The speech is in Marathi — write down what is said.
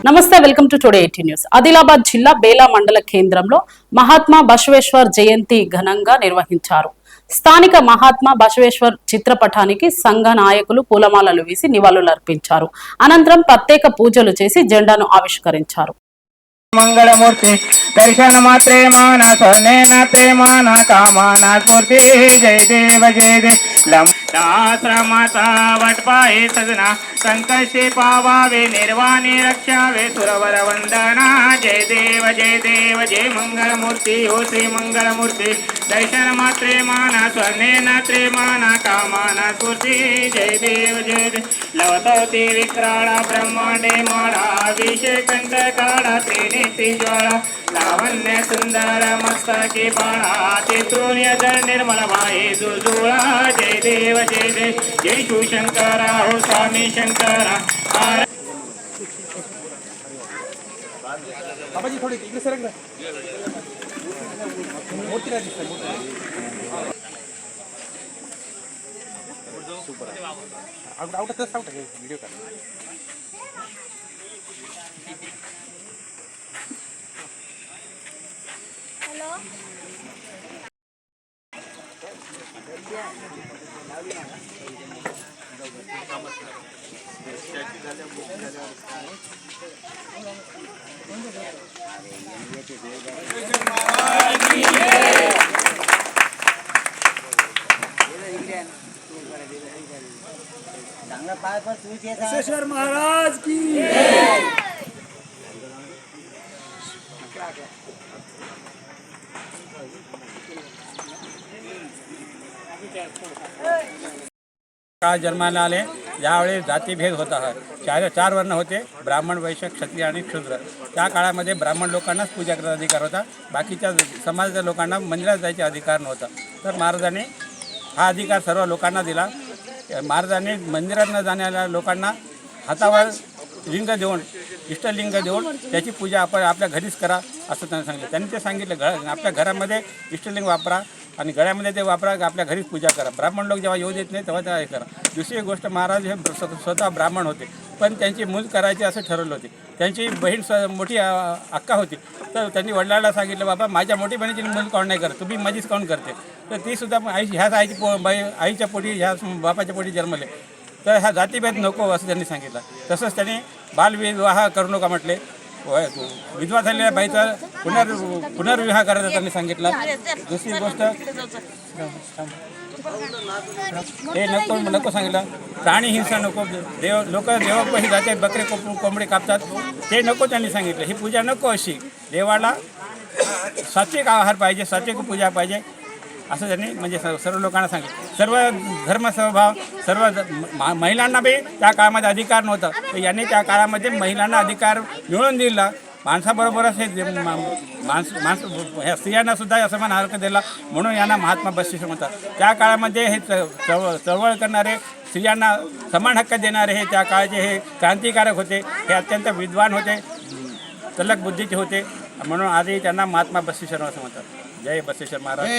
నమస్తే welcome to today 18 news. Adilabad జిల్లా బేలా మండల కేంద్రంలో మహాత్మా బసవేశ్వర్ జయంతి ఘనంగా నిర్వహించారు. స్థానిక మహాత్మా బసవేశ్వర్ చిత్రపటానికి సంఘ నాయకులు పూలమాలలు వేసి నివాళులర్పించారు. అనంతరం ప్రత్యేక పూజలు చేసి జెండాను ఆవిష్కరించారు. मंगलमूर्ति दर्शन मात्रे माना स्वर्णेन प्रेमाना कामाना स्फूर्ति जय देव लमाता वटपाये सजना संकष्टे पावावे निर्वाणे रक्षावे सुरवर वंदना जय देव जय मंगलमूर्ति हो श्री मंगलमूर्ति दर्शन मात्रे माना स्वर्णेन प्रेमाना कामाना स्फूर्ति जय देव लवतोति विक्राळा ब्रह्मांडे माळा अभिषेकंठ काळा त्रिने ज्वाला लावण्य सुंदर मस्तके बाळा तेत्रोन्य जल निर्मल माये जुजुळा जय देव जय शिवशंकरा हो स्वामी शंकरा. बाबाजी थोड़ी इकडे सरक ना मोठी राजी सुपर आउट व्हिडिओ कर. हेलो बसवेश्वर महाराज की काळ जन्माला आले ज्यावेळी जातीभेद होता चार वर्ण होते, ब्राह्मण वैश्य क्षत्रिय आणि शूद्र. त्या काळामध्ये ब्राह्मण लोकांनाच पूजा करण्याचा अधिकार होता, बाकीच्या समाजाच्या लोकांना मंदिरात जायचा अधिकार नव्हता. तर महाराजांनी हा अधिकार सर्व लोकांना दिला. महाराजांनी मंदिरात न जाणाऱ्या लोकांना हातावर लिंग देऊन इष्टलिंग देऊन त्याची पूजा आपण आपल्या घरीच करा असं त्यांनी सांगितलं. त्यांनी ते सांगितलं आपल्या घरामध्ये इष्टलिंग वापरा आणि गळ्यामध्ये ते वापरा, आपल्या घरीच पूजा करा. ब्राह्मण लोक जेव्हा येऊ देत नाही तेव्हा ते हे करा. दुसरी गोष्ट, महाराज हे स्वतः ब्राह्मण होते, पण त्यांची मूल करायची असं ठरवलं होते. त्यांची बहीण मोठी अक्का होती, तर त्यांनी वडिलांना सांगितलं बाबा माझ्या मोठी बहिणीची मूल काऊन नाही करत, तुम्ही माझीच काऊन करते. तर तीसुद्धा ह्याच आईच्या पोटी ह्या बापाच्या पोटी जन्मले, तर हा जातीभेद नको असं त्यांनी सांगितलं. तसंच त्यांनी बालविवाह करू नका म्हटले. विधवा झालेल्या बाईचा पुनर्विवाह करायचा त्यांनी सांगितलं. दुसरी गोष्ट हे नको सांगितलं. प्राणी हिंसा नको, लोक देवापाशी जाते, बकरे कोंबडे कापतात, ते नको त्यांनी सांगितलं. ही पूजा नको अशी, देवाला सात्विक आहार पाहिजे, सात्विक पूजा पाहिजे असं त्यांनी म्हणजे सर्व लोकांना सांगितलं. सर्व धर्मस्वभाव सर्व महिलांना बी त्या काळामध्ये अधिकार नव्हता, तर यांनी त्या काळामध्ये महिलांना अधिकार मिळवून दिला. माणसाबरोबरच हे ह्या स्त्रियांनासुद्धा असमान हक्क दिला, म्हणून यांना महात्मा बसवेश्वर म्हणतात. त्या काळामध्ये हे चळवळ करणारे, स्त्रियांना समान हक्क देणारे हे त्या काळाचे हे क्रांतिकारक होते. हे अत्यंत विद्वान होते, तलक बुद्धीचे होते, म्हणून आजही त्यांना महात्मा बसवेश्वर असं म्हणतात. जय बसवेश्वर महाराज.